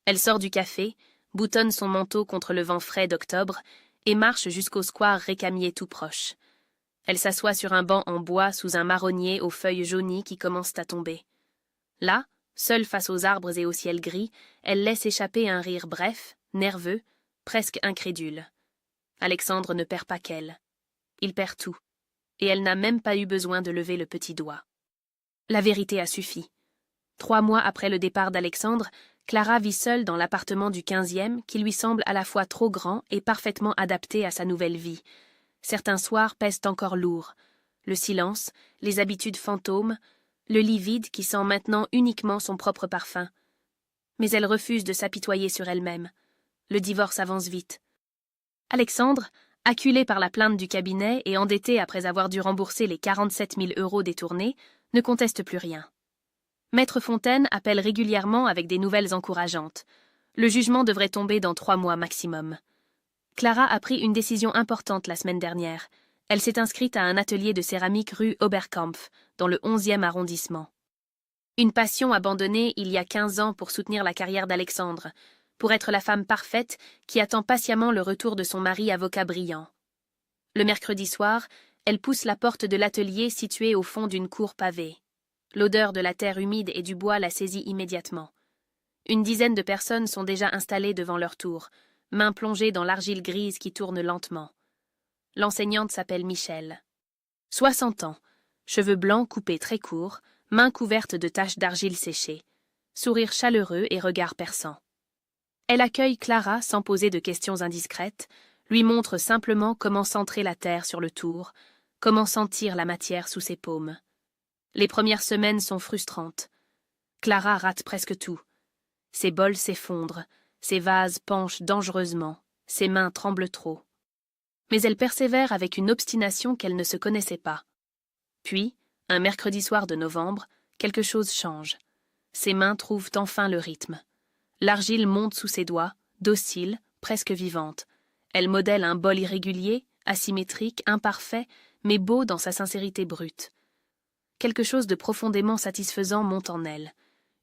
Speaker 1: Elle sort du café, boutonne son manteau contre le vent frais d'octobre et marche jusqu'au square Récamier tout proche. Elle s'assoit sur un banc en bois sous un marronnier aux feuilles jaunies qui commencent à tomber. Là, seule face aux arbres et au ciel gris, elle laisse échapper un rire bref, nerveux, presque incrédule. Alexandre ne perd pas qu'elle. Il perd tout. Et elle n'a même pas eu besoin de lever le petit doigt. La vérité a suffi. 3 mois après le départ d'Alexandre, Clara vit seule dans l'appartement du 15e qui lui semble à la fois trop grand et parfaitement adapté à sa nouvelle vie. Certains soirs pèsent encore lourd. Le silence, les habitudes fantômes, le lit vide qui sent maintenant uniquement son propre parfum. Mais elle refuse de s'apitoyer sur elle-même. Le divorce avance vite. Alexandre, acculé par la plainte du cabinet et endetté après avoir dû rembourser les 47 000 € détournés, ne conteste plus rien. Maître Fontaine appelle régulièrement avec des nouvelles encourageantes. Le jugement devrait tomber dans 3 mois maximum. Clara a pris une décision importante la semaine dernière. Elle s'est inscrite à un atelier de céramique rue Oberkampf, dans le 11e arrondissement. Une passion abandonnée il y a 15 ans pour soutenir la carrière d'Alexandre, pour être la femme parfaite qui attend patiemment le retour de son mari avocat brillant. Le mercredi soir, elle pousse la porte de l'atelier situé au fond d'une cour pavée. L'odeur de la terre humide et du bois la saisit immédiatement. Une dizaine de personnes sont déjà installées devant leur tour, mains plongées dans l'argile grise qui tourne lentement. L'enseignante s'appelle Michel. 60 ans, cheveux blancs coupés très courts, mains couvertes de taches d'argile séchée, sourire chaleureux et regard perçant. Elle accueille Clara sans poser de questions indiscrètes, lui montre simplement comment centrer la terre sur le tour, comment sentir la matière sous ses paumes. Les premières semaines sont frustrantes. Clara rate presque tout. Ses bols s'effondrent, ses vases penchent dangereusement, ses mains tremblent trop. Mais elle persévère avec une obstination qu'elle ne se connaissait pas. Puis, un mercredi soir de novembre, quelque chose change. Ses mains trouvent enfin le rythme. L'argile monte sous ses doigts, docile, presque vivante. Elle modèle un bol irrégulier, asymétrique, imparfait, mais beau dans sa sincérité brute. Quelque chose de profondément satisfaisant monte en elle,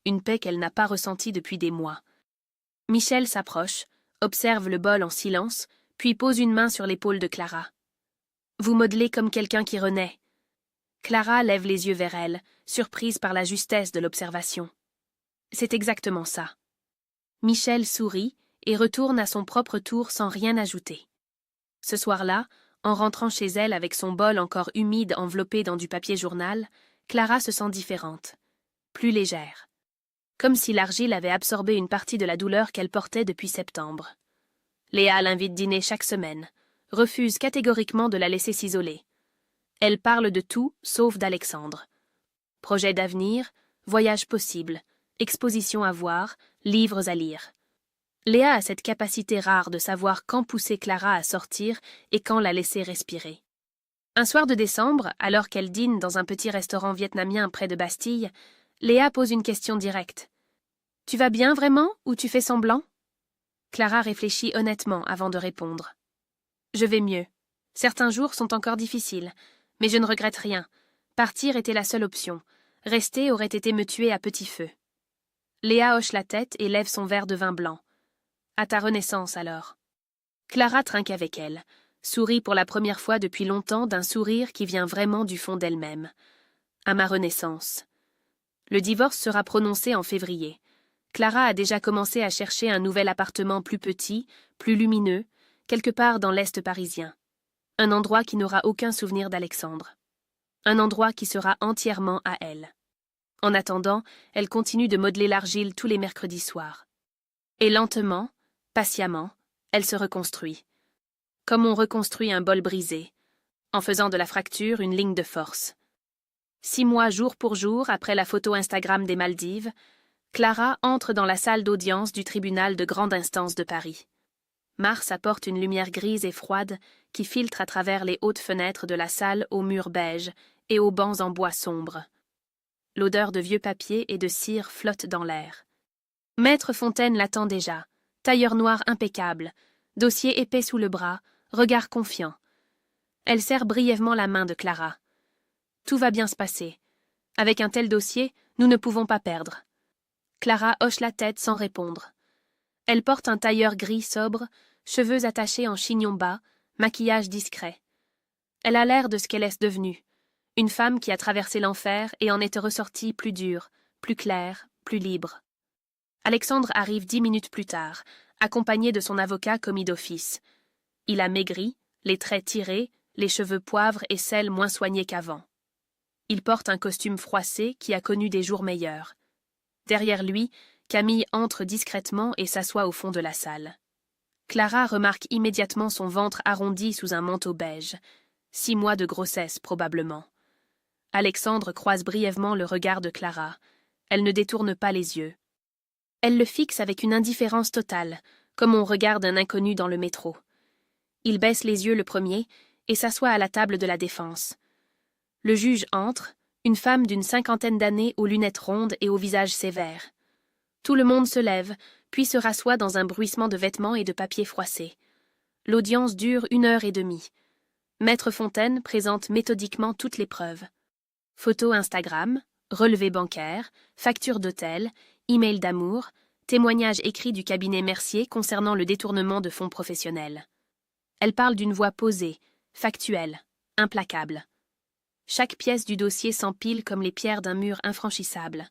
Speaker 1: une paix qu'elle n'a pas ressentie depuis des mois. Michel s'approche, observe le bol en silence, puis pose une main sur l'épaule de Clara. « Vous modelez comme quelqu'un qui renaît. » Clara lève les yeux vers elle, surprise par la justesse de l'observation. C'est exactement ça. Michel sourit et retourne à son propre tour sans rien ajouter. Ce soir-là, en rentrant chez elle avec son bol encore humide enveloppé dans du papier journal, Clara se sent différente, plus légère. Comme si l'argile avait absorbé une partie de la douleur qu'elle portait depuis septembre. Léa l'invite dîner chaque semaine, refuse catégoriquement de la laisser s'isoler. Elle parle de tout sauf d'Alexandre. Projets d'avenir, voyages possibles, expositions à voir, livres à lire. Léa a cette capacité rare de savoir quand pousser Clara à sortir et quand la laisser respirer. Un soir de décembre, alors qu'elle dîne dans un petit restaurant vietnamien près de Bastille, Léa pose une question directe. « Tu vas bien vraiment ou tu fais semblant ?» Clara réfléchit honnêtement avant de répondre. « Je vais mieux. Certains jours sont encore difficiles, mais je ne regrette rien. Partir était la seule option. Rester aurait été me tuer à petit feu. » Léa hoche la tête et lève son verre de vin blanc. « À ta renaissance, alors. » Clara trinque avec elle, sourit pour la première fois depuis longtemps d'un sourire qui vient vraiment du fond d'elle-même. « À ma renaissance. » Le divorce sera prononcé en février. Clara a déjà commencé à chercher un nouvel appartement plus petit, plus lumineux, quelque part dans l'Est parisien. Un endroit qui n'aura aucun souvenir d'Alexandre. Un endroit qui sera entièrement à elle. En attendant, elle continue de modeler l'argile tous les mercredis soirs. Et lentement, patiemment, elle se reconstruit. Comme on reconstruit un bol brisé, en faisant de la fracture une ligne de force. 6 mois jour pour jour après la photo Instagram des Maldives, Clara entre dans la salle d'audience du tribunal de grande instance de Paris. Mars apporte une lumière grise et froide qui filtre à travers les hautes fenêtres de la salle aux murs beiges et aux bancs en bois sombre. L'odeur de vieux papier et de cire flotte dans l'air. Maître Fontaine l'attend déjà, tailleur noir impeccable, dossier épais sous le bras, regard confiant. Elle serre brièvement la main de Clara. Tout va bien se passer. Avec un tel dossier, nous ne pouvons pas perdre. Clara hoche la tête sans répondre. Elle porte un tailleur gris sobre, cheveux attachés en chignon bas, maquillage discret. Elle a l'air de ce qu'elle est devenue. Une femme qui a traversé l'enfer et en est ressortie plus dure, plus claire, plus libre. Alexandre arrive 10 minutes plus tard, accompagné de son avocat commis d'office. Il a maigri, les traits tirés, les cheveux poivre et sel moins soignés qu'avant. Il porte un costume froissé qui a connu des jours meilleurs. Derrière lui, Camille entre discrètement et s'assoit au fond de la salle. Clara remarque immédiatement son ventre arrondi sous un manteau beige. 6 mois de grossesse, probablement. Alexandre croise brièvement le regard de Clara. Elle ne détourne pas les yeux. Elle le fixe avec une indifférence totale, comme on regarde un inconnu dans le métro. Il baisse les yeux le premier et s'assoit à la table de la défense. Le juge entre, une femme d'une 50aine d'années aux lunettes rondes et au visage sévère. Tout le monde se lève, puis se rassoit dans un bruissement de vêtements et de papier froissé. L'audience dure 1h30. Maître Fontaine présente méthodiquement toutes les preuves. Photos Instagram, relevés bancaires, factures d'hôtel, emails d'amour, témoignages écrits du cabinet Mercier concernant le détournement de fonds professionnels. Elle parle d'une voix posée, factuelle, implacable. Chaque pièce du dossier s'empile comme les pierres d'un mur infranchissable.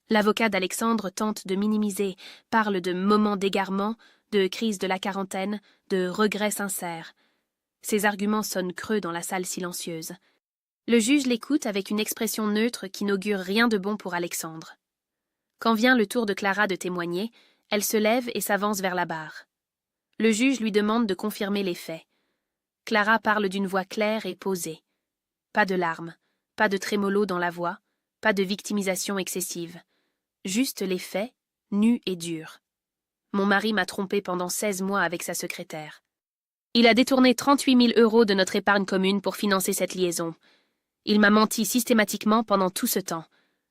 Speaker 1: L'avocat d'Alexandre tente de minimiser, parle de moments d'égarement, de crise de la quarantaine, de regrets sincères. Ses arguments sonnent creux dans la salle silencieuse. Le juge l'écoute avec une expression neutre qui n'augure rien de bon pour Alexandre. Quand vient le tour de Clara de témoigner, elle se lève et s'avance vers la barre. Le juge lui demande de confirmer les faits. Clara parle d'une voix claire et posée. Pas de larmes, pas de trémolo dans la voix, pas de victimisation excessive. Juste les faits, nus et durs. Mon mari m'a trompé pendant 16 mois avec sa secrétaire. Il a détourné 38 000 € de notre épargne commune pour financer cette liaison. Il m'a menti systématiquement pendant tout ce temps.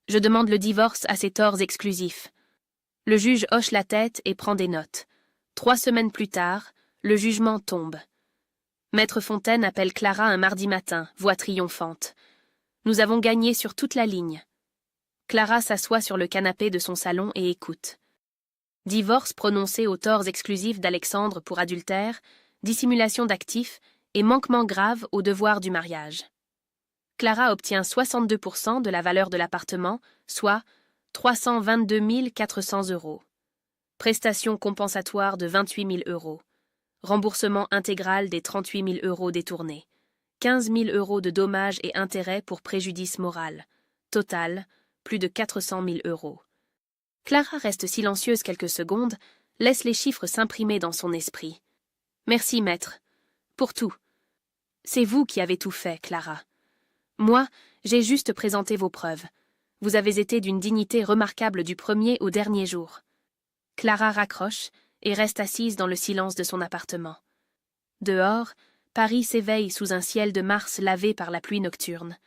Speaker 1: Je demande le divorce à ses torts exclusifs. Le juge hoche la tête et prend des notes. 3 semaines plus tard, le jugement tombe. Maître Fontaine appelle Clara un mardi matin, voix triomphante. Nous avons gagné sur toute la ligne. Clara s'assoit sur le canapé de son salon et écoute. Divorce prononcé aux torts exclusifs d'Alexandre pour adultère, dissimulation d'actifs et manquement grave au devoir du mariage. Clara obtient 62% de la valeur de l'appartement, soit 322 400 €. Prestation compensatoire de 28 000 €. Remboursement intégral des 38 000 € détournés. 15 000 € de dommages et intérêts pour préjudice moral. Total, plus de 400 000 €. Clara reste silencieuse quelques secondes, laisse les chiffres s'imprimer dans son esprit. Merci, maître. Pour tout. C'est vous qui avez tout fait, Clara. Moi, j'ai juste présenté vos preuves. Vous avez été d'une dignité remarquable du premier au dernier jour. Clara raccroche et reste assise dans le silence de son appartement. Dehors, Paris s'éveille sous un ciel de mars lavé par la pluie nocturne.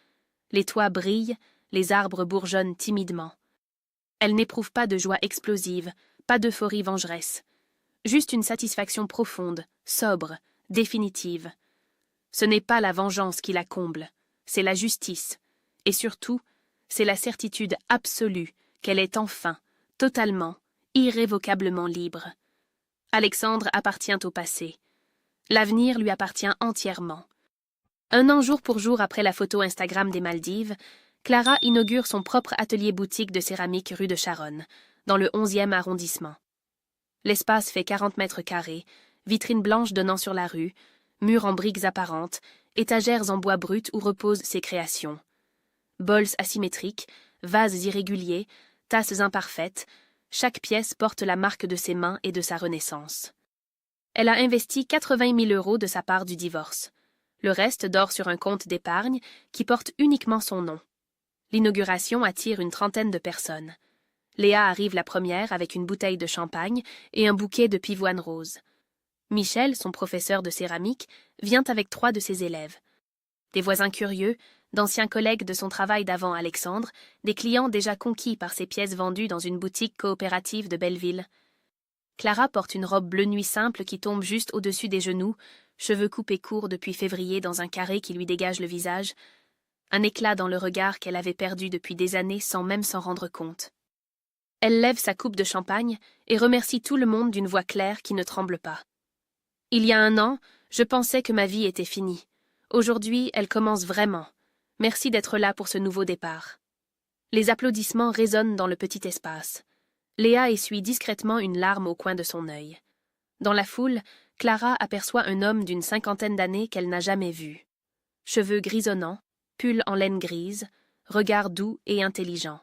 Speaker 1: Les toits brillent, les arbres bourgeonnent timidement. Elle n'éprouve pas de joie explosive, pas d'euphorie vengeresse. Juste une satisfaction profonde, sobre, définitive. Ce n'est pas la vengeance qui la comble, c'est la justice. Et surtout, c'est la certitude absolue qu'elle est enfin, totalement, irrévocablement libre. Alexandre appartient au passé. L'avenir lui appartient entièrement. 1 an jour pour jour après la photo Instagram des Maldives, Clara inaugure son propre atelier boutique de céramique rue de Charonne, dans le 11e arrondissement. L'espace fait 40 mètres carrés, vitrines blanches donnant sur la rue, murs en briques apparentes, étagères en bois brut où reposent ses créations. Bols asymétriques, vases irréguliers, tasses imparfaites, chaque pièce porte la marque de ses mains et de sa renaissance. Elle a investi 80 000 € de sa part du divorce. Le reste dort sur un compte d'épargne qui porte uniquement son nom. L'inauguration attire une trentaine de personnes. Léa arrive la première avec une bouteille de champagne et un bouquet de pivoine rose. Michel, son professeur de céramique, vient avec 3 de ses élèves. Des voisins curieux, d'anciens collègues de son travail d'avant Alexandre, des clients déjà conquis par ses pièces vendues dans une boutique coopérative de Belleville. Clara porte une robe bleu nuit simple qui tombe juste au-dessus des genoux, cheveux coupés courts depuis février dans un carré qui lui dégage le visage. un éclat dans le regard qu'elle avait perdu depuis des années sans même s'en rendre compte. Elle lève sa coupe de champagne et remercie tout le monde d'une voix claire qui ne tremble pas. Il y a 1 an, je pensais que ma vie était finie. Aujourd'hui, elle commence vraiment. Merci d'être là pour ce nouveau départ. Les applaudissements résonnent dans le petit espace. Léa essuie discrètement une larme au coin de son œil. Dans la foule, Clara aperçoit un homme d'une 50aine d'années qu'elle n'a jamais vu. Cheveux grisonnants, pull en laine grise, regard doux et intelligent.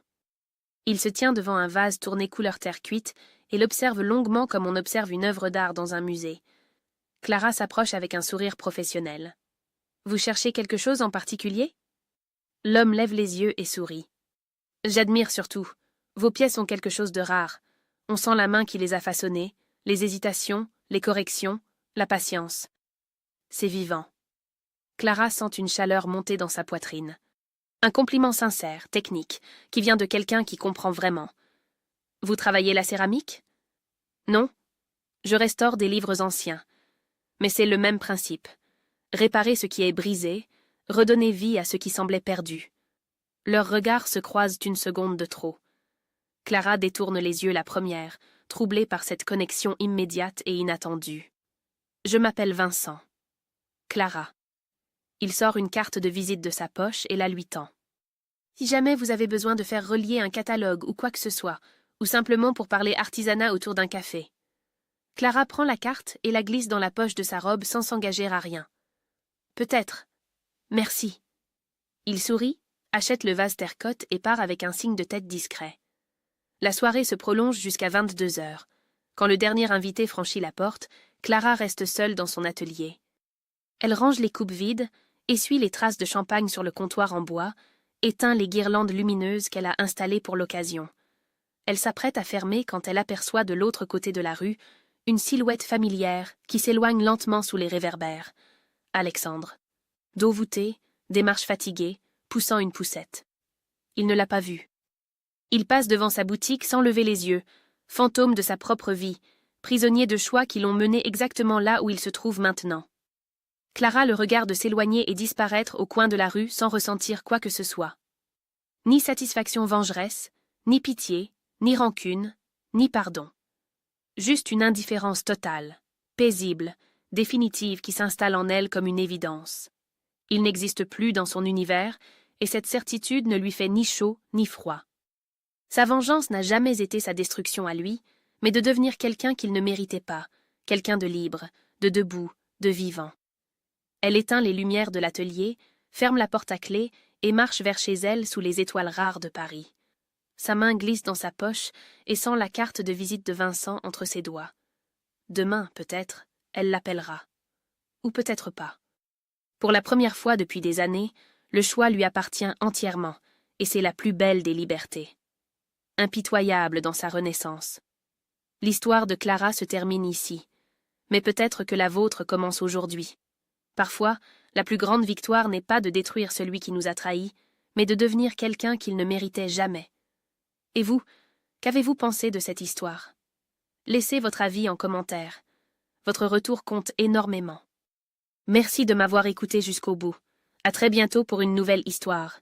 Speaker 1: Il se tient devant un vase tourné couleur terre cuite et l'observe longuement comme on observe une œuvre d'art dans un musée. Clara s'approche avec un sourire professionnel. « Vous cherchez quelque chose en particulier ?» L'homme lève les yeux et sourit. « J'admire surtout. Vos pièces ont quelque chose de rare. On sent la main qui les a façonnées, les hésitations, les corrections, la patience. C'est vivant. » Clara sent une chaleur monter dans sa poitrine. Un compliment sincère, technique, qui vient de quelqu'un qui comprend vraiment. « Vous travaillez la céramique ?»« Non. Je restaure des livres anciens. Mais c'est le même principe. Réparer ce qui est brisé, redonner vie à ce qui semblait perdu. » Leurs regards se croisent une seconde de trop. Clara détourne les yeux la première, troublée par cette connexion immédiate et inattendue. « Je m'appelle Vincent. » Clara. Il sort une carte de visite de sa poche et la lui tend. « Si jamais vous avez besoin de faire relier un catalogue ou quoi que ce soit, ou simplement pour parler artisanat autour d'un café. » Clara prend la carte et la glisse dans la poche de sa robe sans s'engager à rien. « Peut-être. Merci. » Il sourit, achète le vase terre-cotte et part avec un signe de tête discret. La soirée se prolonge jusqu'à 22 heures. Quand le dernier invité franchit la porte, Clara reste seule dans son atelier. Elle range les coupes vides, essuie les traces de champagne sur le comptoir en bois, éteint les guirlandes lumineuses qu'elle a installées pour l'occasion. Elle s'apprête à fermer quand elle aperçoit de l'autre côté de la rue une silhouette familière qui s'éloigne lentement sous les réverbères. Alexandre. Dos voûté, démarche fatiguée, poussant une poussette. Il ne l'a pas vue. Il passe devant sa boutique sans lever les yeux, fantôme de sa propre vie, prisonnier de choix qui l'ont mené exactement là où il se trouve maintenant. Clara le regarde s'éloigner et disparaître au coin de la rue sans ressentir quoi que ce soit. Ni satisfaction vengeresse, ni pitié, ni rancune, ni pardon. Juste une indifférence totale, paisible, définitive qui s'installe en elle comme une évidence. Il n'existe plus dans son univers, et cette certitude ne lui fait ni chaud ni froid. Sa vengeance n'a jamais été sa destruction à lui, mais de devenir quelqu'un qu'il ne méritait pas, quelqu'un de libre, de debout, de vivant. Elle éteint les lumières de l'atelier, ferme la porte à clé et marche vers chez elle sous les étoiles rares de Paris. Sa main glisse dans sa poche et sent la carte de visite de Vincent entre ses doigts. Demain, peut-être, elle l'appellera. Ou peut-être pas. Pour la première fois depuis des années, le choix lui appartient entièrement, et c'est la plus belle des libertés. Impitoyable dans sa renaissance. L'histoire de Clara se termine ici, mais peut-être que la vôtre commence aujourd'hui. Parfois, la plus grande victoire n'est pas de détruire celui qui nous a trahis, mais de devenir quelqu'un qu'il ne méritait jamais. Et vous, qu'avez-vous pensé de cette histoire? Laissez votre avis en commentaire. Votre retour compte énormément. Merci de m'avoir écouté jusqu'au bout. À très bientôt pour une nouvelle histoire.